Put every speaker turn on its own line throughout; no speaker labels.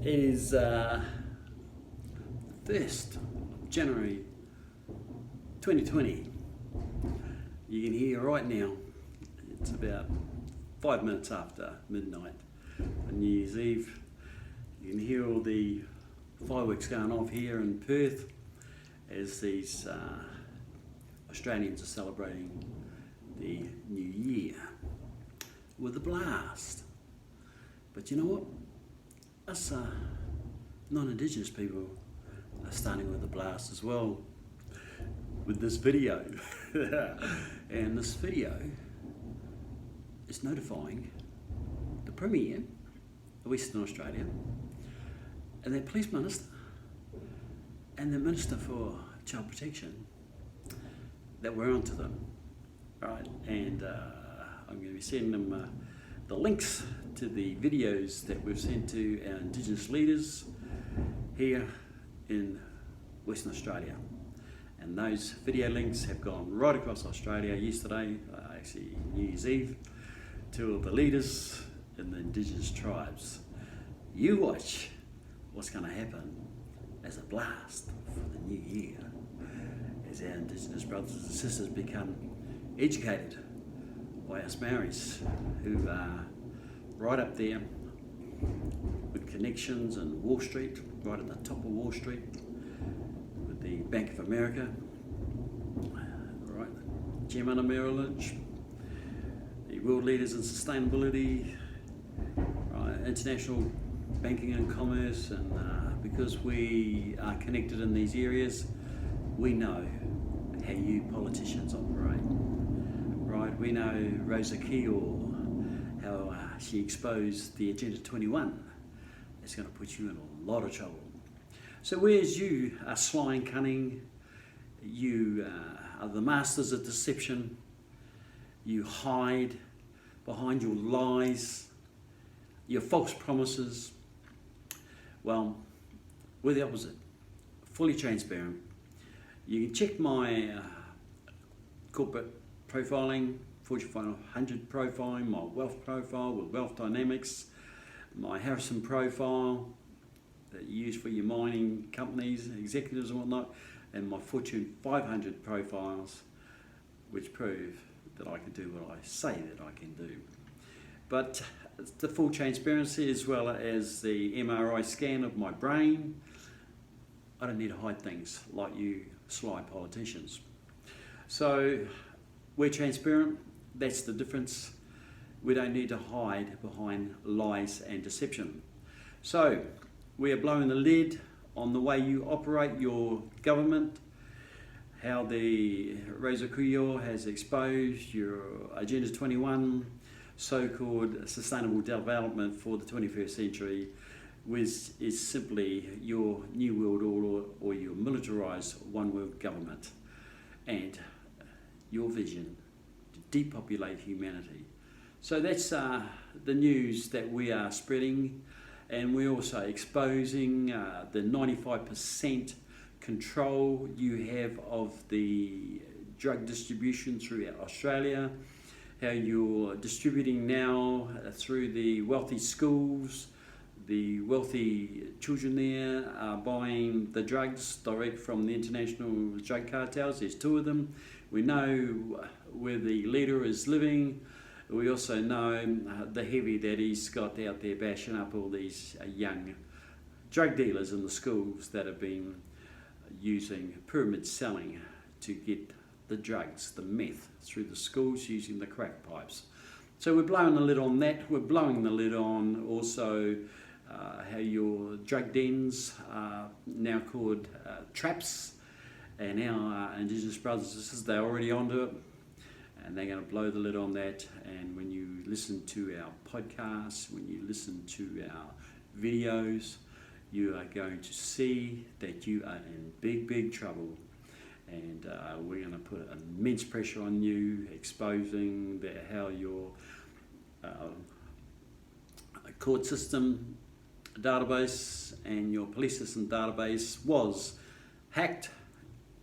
It is 1st January 2020. You can hear right now, it's about 5 minutes after midnight on New Year's Eve. You can hear all the fireworks going off here in Perth as these Australians are celebrating the New Year with a blast. But you know what? Us non-Indigenous people are starting with a blast as well with this video. And this video is notifying the Premier of Western Australia and their Police Minister and the Minister for Child Protection that we're onto them, right? And I'm going to be sending them the links to the videos that we've sent to our Indigenous leaders here in Western Australia. And those video links have gone right across Australia yesterday, actually New Year's Eve, to all the leaders in the Indigenous tribes. You watch what's going to happen as a blast for the new year, as our Indigenous brothers and sisters become educated by us Maoris who are right up there with connections in Wall Street, right at the top of Wall Street, with the Bank of America, right, Chairman of Merrill Lynch, the world leaders in sustainability, right, international banking and commerce, and because we are connected in these areas, we know how you politicians operate. Right, we know Rosa Keogh, how she exposed the Agenda 21. It's going to put you in a lot of trouble. So whereas you are sly and cunning, you are the masters of deception, you hide behind your lies, your false promises, well, we're the opposite, fully transparent. You can check my corporate profiling, Fortune 500 profiling, my wealth profile with Wealth Dynamics, my Harrison profile that you use for your mining companies, executives and whatnot, and my Fortune 500 profiles, which prove that I can do what I say that I can do. But the full transparency, as well as the MRI scan of my brain, I don't need to hide things like you sly politicians. So we're transparent, that's the difference. We don't need to hide behind lies and deception. So we are blowing the lid on the way you operate your government, how the Rosa Keogh has exposed your Agenda 21, so-called sustainable development for the 21st century, which is simply your New World Order or your militarised one world government, and your vision to depopulate humanity. So that's the news that we are spreading, and we're also exposing the 95% control you have of the drug distribution throughout Australia, how you're distributing now through the wealthy schools. The wealthy children there are buying the drugs direct from the international drug cartels. There's 2 of them. We know where the leader is living. We also know the heavy that he's got out there bashing up all these young drug dealers in the schools that have been using pyramid selling to get the drugs, the meth, through the schools using the crack pipes. So we're blowing the lid on that. We're blowing the lid on also how your drug dens are now called traps, and our Indigenous brothers and sisters, they're already onto it, and they're going to blow the lid on that. And when you listen to our podcasts, when you listen to our videos, you are going to see that you are in big, big trouble. And we're going to put immense pressure on you, exposing how your court system database and your police system database was hacked,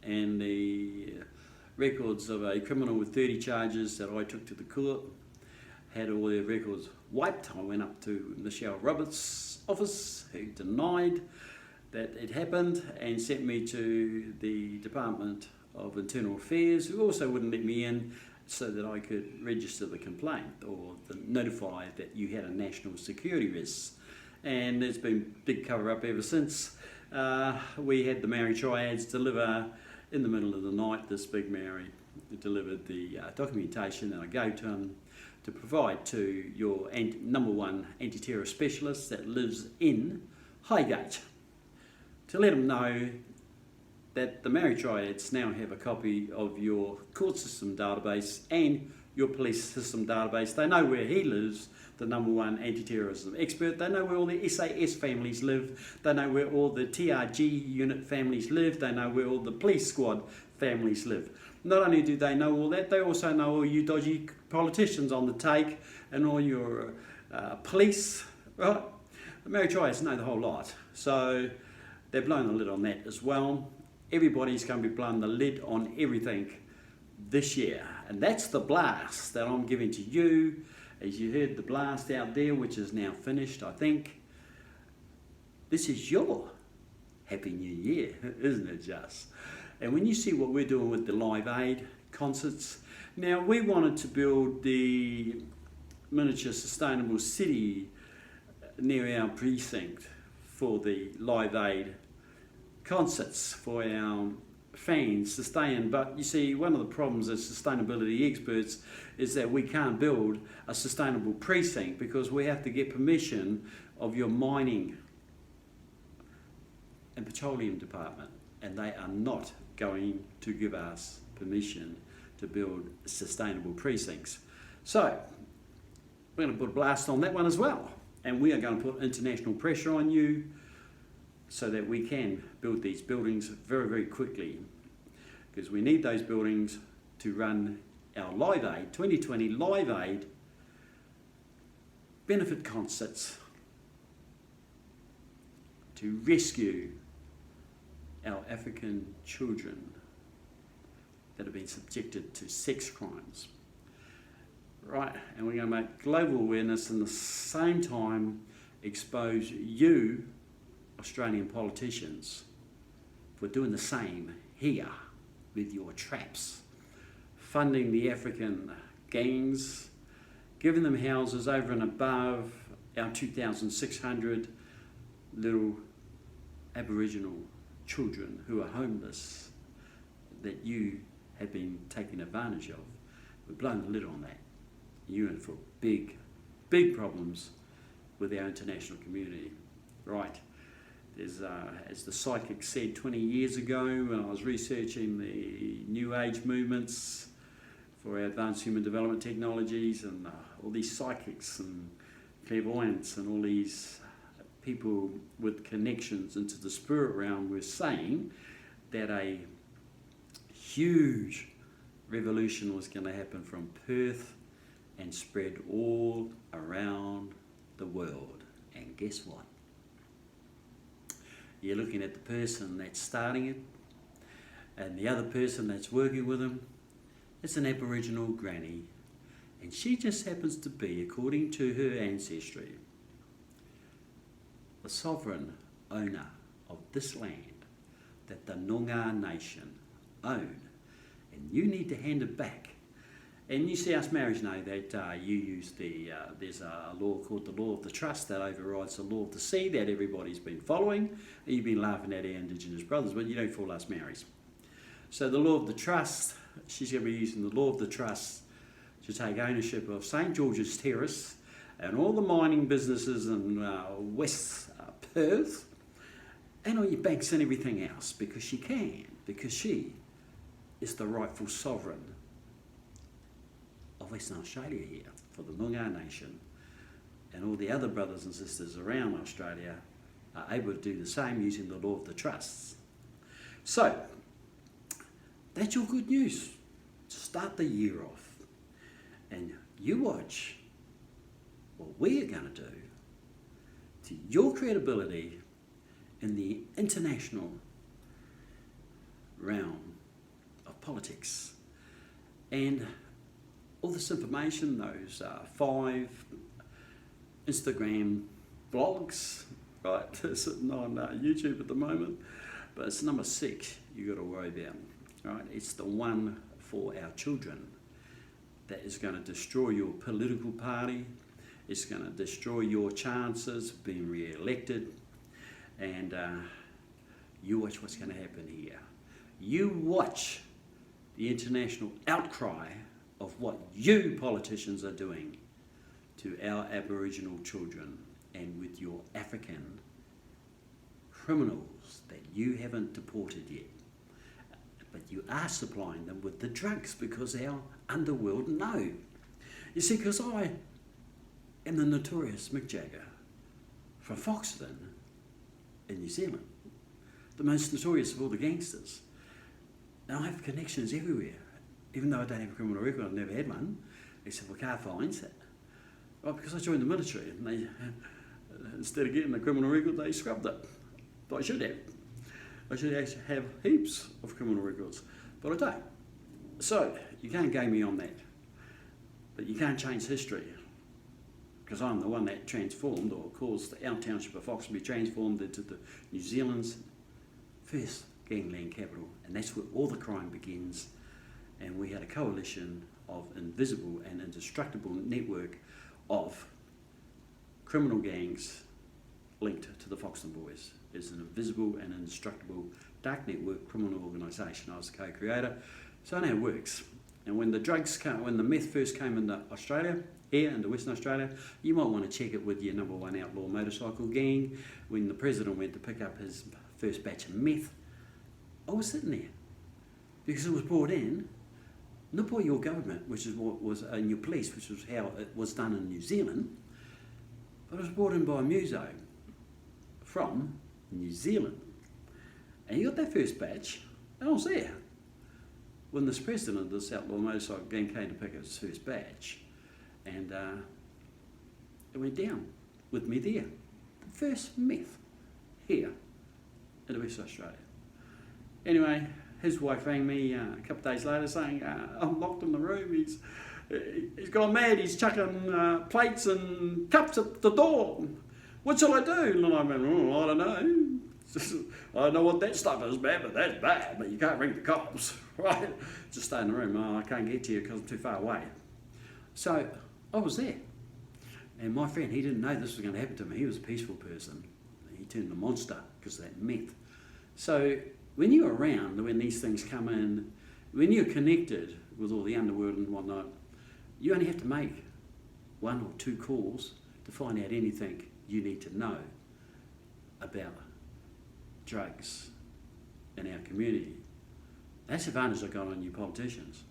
and the records of a criminal with 30 charges that I took to the court had all their records wiped. I went up to Michelle Roberts Office, who denied that it happened and sent me to the Department of Internal Affairs, who also wouldn't let me in so that I could register the complaint or notify that you had a national security risk. And there's been big cover-up ever since. We had the Maori Triads deliver in the middle of the night. This big Maori delivered the documentation that I gave to him to provide to your number one anti-terror specialist that lives in Highgate, to let them know that the Maori Triads now have a copy of your court system database and your police system database. They know where he lives, the number one anti-terrorism expert. They know where all the SAS families live. They know where all the TRG unit families live. They know where all the police squad families live. Not only do they know all that, they also know all you dodgy politicians on the take and all your police. Right? The Maori Triads know the whole lot. So they've blown the lid on that as well. Everybody's going to be blowing the lid on everything this year. And that's the blast that I'm giving to you. As you heard the blast out there, which is now finished, I think. This is your Happy New Year, isn't it just? And when you see what we're doing with the Live Aid concerts, now we wanted to build the miniature sustainable city near our precinct for the Live Aid concerts for our fans to stay in. But you see, one of the problems as sustainability experts is that we can't build a sustainable precinct because we have to get permission of your mining and petroleum department, and they are not going to give us permission to build sustainable precincts. So we're going to put a blast on that one as well, and we are going to put international pressure on you so that we can build these buildings very, very quickly, because we need those buildings to run our Live Aid, 2020 Live Aid benefit concerts to rescue our African children that have been subjected to sex crimes. Right, and we're going to make global awareness and at the same time expose you, Australian politicians, for doing the same here with your traps, funding the African gangs, giving them houses over and above our 2,600 little Aboriginal children who are homeless that you have been taking advantage of. We've blown the lid on that. You're in for big, big problems with our international community. Right. There's, as the psychic said 20 years ago when I was researching the New Age movements for our advanced human development technologies, and all these psychics and clairvoyants and all these people with connections into the spirit realm were saying that a huge revolution was going to happen from Perth and spread all around the world. And guess what? You're looking at the person that's starting it, and the other person that's working with them, it's an Aboriginal granny, and she just happens to be, according to her ancestry, the sovereign owner of this land that the Noongar Nation own, and you need to hand it back. And you see, us Maoris know that you use there's a law called the Law of the Trust that overrides the Law of the Sea that everybody's been following. And you've been laughing at our Indigenous brothers, but you don't fool us Maoris. So the Law of the Trust, she's going to be using the Law of the Trust to take ownership of St George's Terrace and all the mining businesses in West Perth and all your banks and everything else, because she can, because she is the rightful sovereign of Western Australia here for the Noongar Nation, and all the other brothers and sisters around Australia are able to do the same using the Law of the Trusts. So that's your good news to start the year off, and you watch what we are going to do to your credibility in the international realm of politics. And all this information, those 5 Instagram blogs, right? Sitting on YouTube at the moment. But it's number 6 you've got to worry about, right? It's the one for our children that is going to destroy your political party. It's going to destroy your chances of being re-elected. And you watch what's going to happen here. You watch the international outcry of what you politicians are doing to our Aboriginal children and with your African criminals that you haven't deported yet. But you are supplying them with the drugs because our underworld know. You see, because I am the notorious Mick Jagger from Foxton in New Zealand, the most notorious of all the gangsters. And I have connections everywhere, even though I don't have a criminal record. I've never had one, except for car fines. Well, because I joined the military, and they, instead of getting a criminal record, they scrubbed it. But I should have. I should actually have heaps of criminal records, but I don't. So, you can't game me on that. But you can't change history, because I'm the one that transformed, or caused our township of Fox to be transformed into the New Zealand's first gangland capital, and that's where all the crime begins. And we had a coalition of invisible and indestructible network of criminal gangs linked to the Foxton Boys. It's an invisible and indestructible dark network criminal organisation. I was the co-creator, so I know it works. And when the drugs came, when the meth first came into Australia, here into Western Australia, you might want to check it with your number 1 outlaw motorcycle gang. When the president went to pick up his first batch of meth, I was sitting there because it was brought in not by your government, which is what was in your police, which was how it was done in New Zealand, but it was brought in by a muso from New Zealand. And you got that first batch, and I was there when this president of this outlaw motorcycle gang came to pick up his first batch, and it went down with me there. The first meth here in West Australia. Anyway, his wife rang me a couple of days later saying, I'm locked in the room, he's gone mad, he's chucking plates and cups at the door. What shall I do? And I went, I don't know. I don't know what that stuff is, man, but that's bad, but you can't ring the cops, right? Just stay in the room. I can't get to you because I'm too far away. So I was there. And my friend, he didn't know this was going to happen to me. He was a peaceful person. He turned a monster because of that meth. So when you're around, when these things come in, when you're connected with all the underworld and whatnot, you only have to make 1 or 2 calls to find out anything you need to know about drugs in our community. That's the advantage I got on you politicians,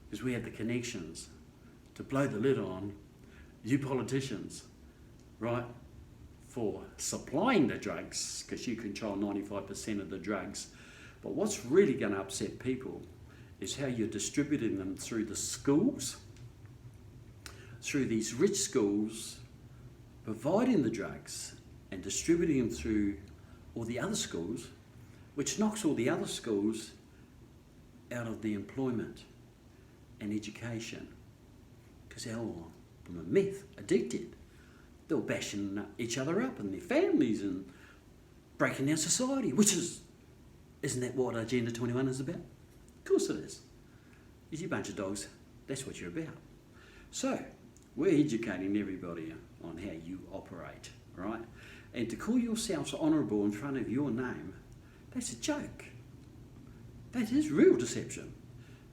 because we have the connections to blow the lid on you politicians, right, for supplying the drugs, because you control 95% of the drugs. But what's really going to upset people is how you're distributing them through the schools, through these rich schools, providing the drugs and distributing them through all the other schools, which knocks all the other schools out of the employment and education, because they're all from the meth addicted. They're bashing each other up and their families and breaking down society, which isn't that what Agenda 21 is about? Of course it is. Is you bunch of dogs, that's what you're about. So, we're educating everybody on how you operate, right? And to call yourselves honourable in front of your name, that's a joke. That is real deception.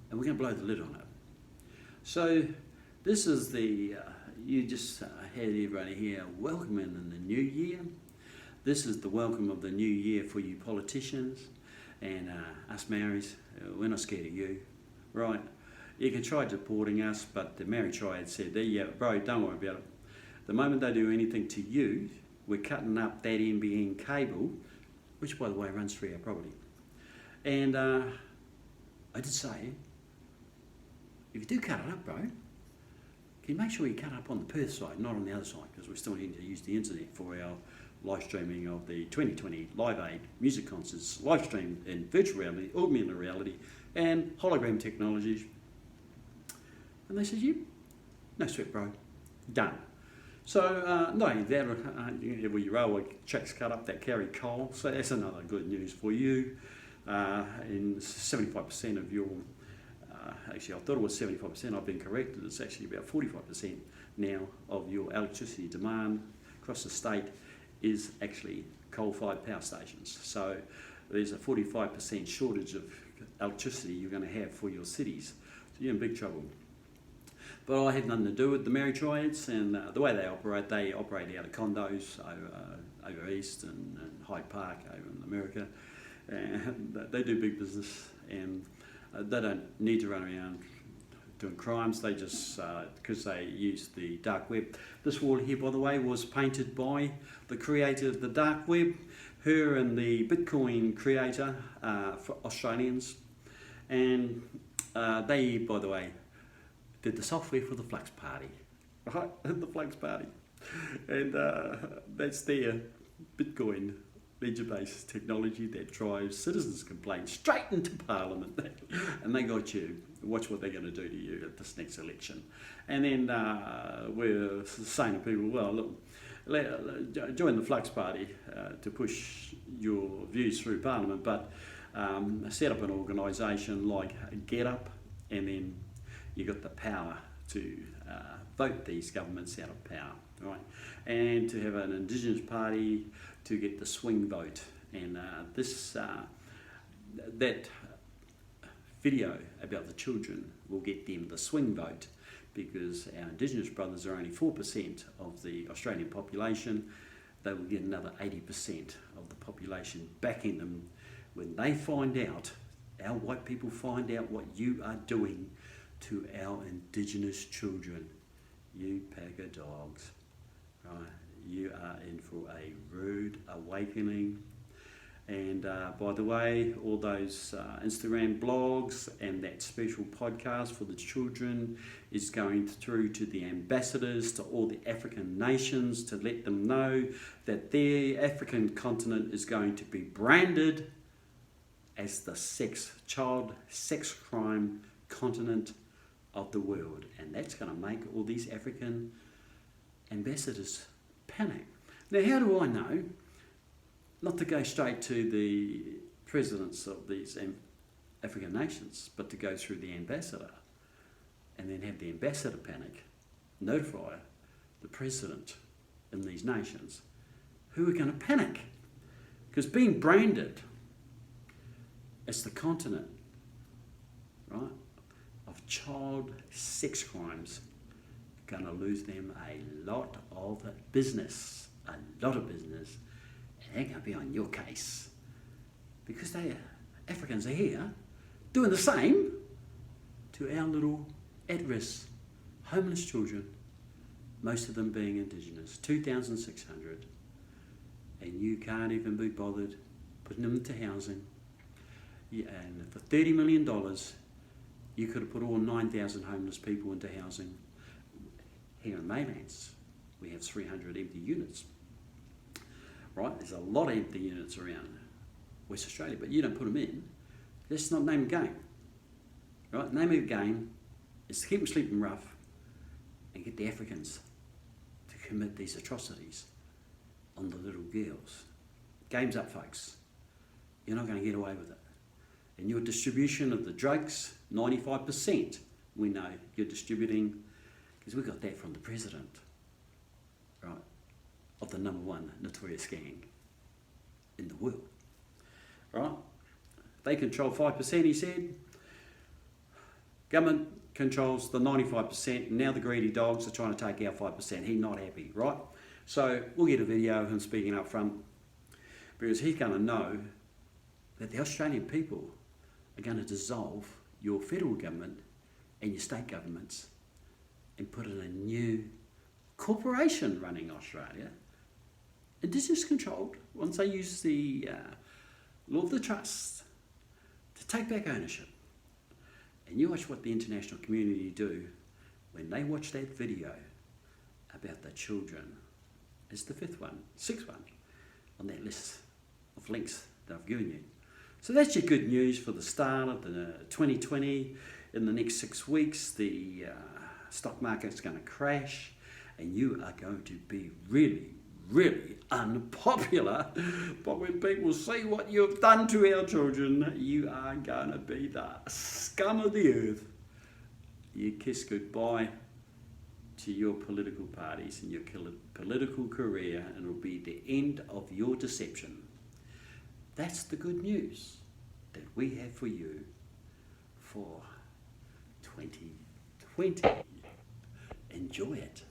And we're going to blow the lid on it. So, this is the, you just had everybody here welcoming in the new year. This is the welcome of the new year for you politicians and us Maoris. We're not scared of you, right? You can try deporting us, but the Maori triad said, yeah, bro, don't worry about it. The moment they do anything to you, we're cutting up that NBN cable, which by the way runs through our property. And I did say, if you do cut it up, bro, can you make sure you cut up on the Perth side, not on the other side, because we still need to use the internet for our live streaming of the 2020 Live Aid music concerts, live streamed in virtual reality, augmented reality, and hologram technologies. And they said, no sweat, bro, done. So not only that, where your railway tracks cut up that carry coal, so that's another good news for you. In 75% of your, actually I thought it was 75%, I've been corrected, it's actually about 45% now of your electricity demand across the state is actually coal-fired power stations. So there's a 45% shortage of electricity you're going to have for your cities. So you're in big trouble. But I had nothing to do with the Merry Triads, and the way they operate out of condos over east and Hyde Park over in America. And they do big business, and they don't need to run around doing crimes. They just, because they use the dark web. This wall here, by the way, was painted by the creator of the dark web, her and the Bitcoin creator for Australians. And they, by the way, did the software for the Flux Party, right? The Flux Party. And that's their Bitcoin ledger-based technology that drives citizens' complaints straight into Parliament. And they got you. Watch what they're going to do to you at this next election. And then we're saying to people, well, look, join the Flux Party to push your views through Parliament, but set up an organisation like GetUp, and then you got the power to vote these governments out of power, right? And to have an Indigenous party to get the swing vote. And that video about the children will get them the swing vote, because our Indigenous brothers are only 4% of the Australian population. They will get another 80% of the population backing them when they find out, our white people find out what you are doing to our Indigenous children. You pack of dogs, right? You are in for a rude awakening. And by the way, all those Instagram blogs and that special podcast for the children is going through to the ambassadors, to all the African nations, to let them know that their African continent is going to be branded as the child sex crime continent of the world. And that's going to make all these African ambassadors panic. Now, how do I know not to go straight to the presidents of these African nations, but to go through the ambassador, and then have the ambassador panic, notify the president in these nations who are going to panic? Because being branded as the continent, right, of child sex crimes, going to lose them a lot of business, and they're going to be on your case, because Africans are here doing the same to our little at-risk homeless children, most of them being Indigenous, 2,600, and you can't even be bothered putting them into housing. Yeah, and for $30 million, you could have put all 9,000 homeless people into housing. Here in Maylands, we have 300 empty units. Right, there's a lot of empty units around West Australia, but you don't put them in. That's not name of the game. Right, name of the game is to keep them sleeping rough and get the Africans to commit these atrocities on the little girls. Game's up, folks. You're not going to get away with it. And your distribution of the drugs, 95%, we know you're distributing, because we got that from the president, right, of the #1 notorious gang in the world, right? They control 5%, he said. Government controls the 95%, and now the greedy dogs are trying to take our 5%. He's not happy, right? So we'll get a video of him speaking up front, because he's going to know that the Australian people are going to dissolve your federal government and your state governments and put in a new corporation running Australia, Indigenous controlled, once they use the law of the trust to take back ownership. And you watch what the international community do when they watch that video about the children. It's the sixth one on that list of links that I've given you. So that's your good news for the start of the 2020. In the next 6 weeks, the stock market's going to crash, and you are going to be really, really unpopular. But when people see what you've done to our children, you are going to be the scum of the earth. You kiss goodbye to your political parties and your political career, and it'll be the end of your deception. That's the good news that we have for you for 2020. Enjoy it.